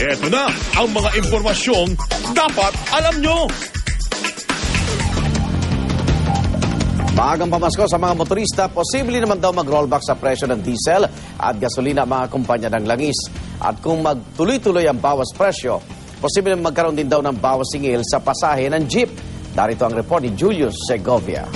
Eto na ang mga impormasyong dapat alam nyo. Maagang pamasko sa mga motorista, posible naman daw mag-rollback sa presyo ng diesel at gasolina mga kumpanya ng langis. At kung magtuloy-tuloy ang bawas presyo, posible magkaroon din daw ng bawas singil sa pasahe ng jeep. Darito ang report ni Julius Segovia.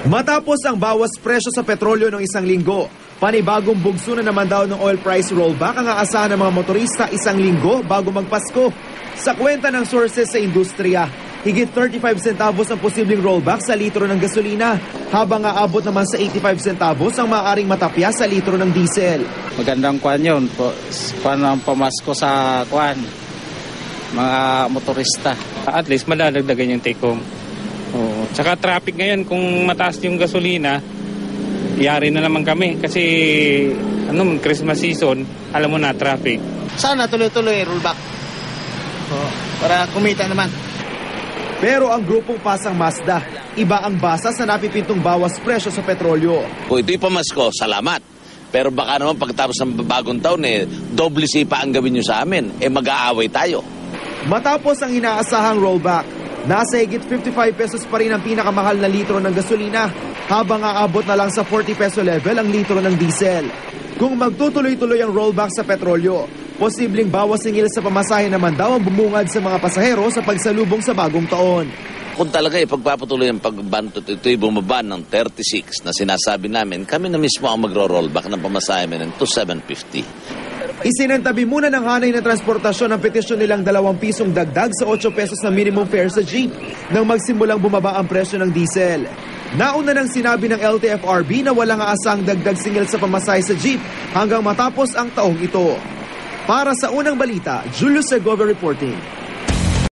Matapos ang bawas presyo sa petrolyo ng isang linggo, panibagong bugso na naman daw ng oil price rollback ang aasahan ng mga motorista isang linggo bago magpasko. Sa kwenta ng sources sa industriya, higit 35 centavos ang posibleng rollback sa litro ng gasolina, habang aabot naman sa 85 centavos ang maaaring matapya sa litro ng diesel. Magandang kwan yun, ang pamasko sa kwan, mga motorista. At least madadagdagan yung take home. Oo. Tsaka traffic ngayon, kung mataas yung gasolina, yari na naman kami kasi Christmas season, alam mo na, traffic. Sana tuloy-tuloy rollback. Para kumita naman. Pero ang grupong Pasang Mazda, iba ang basa sa napipintong bawas presyo sa petrolyo. Kung ito'y pamasko, salamat. Pero baka naman pagtapos ng bagong taon, doble sipa ang gawin nyo sa amin. Mag-aaway tayo. Matapos ang inaasahang rollback, nasa higit 55 pesos pa rin ang pinakamahal na litro ng gasolina, habang aabot na lang sa 40 peso level ang litro ng diesel. Kung magtutuloy-tuloy ang rollback sa petrolyo, posibleng bawas singil sa pamasahe naman daw ang bumungad sa mga pasahero sa pagsalubong sa bagong taon. Kung talaga ipagpapatuloy ang pagbantot, ito'y bumaba ng 36 na sinasabi namin, kami na mismo ang magro-rollback ng pamasahe namin to 750. Isinantabi muna ng hanay na transportasyon ang petisyon nilang 2 pisong dagdag sa 8 pesos na minimum fare sa jeep nang magsimulang bumaba ang presyo ng diesel. Nauna nang sinabi ng LTFRB na walang aasang dagdag singil sa pamasahe sa jeep hanggang matapos ang taong ito. Para sa unang balita, Julius Segovia reporting.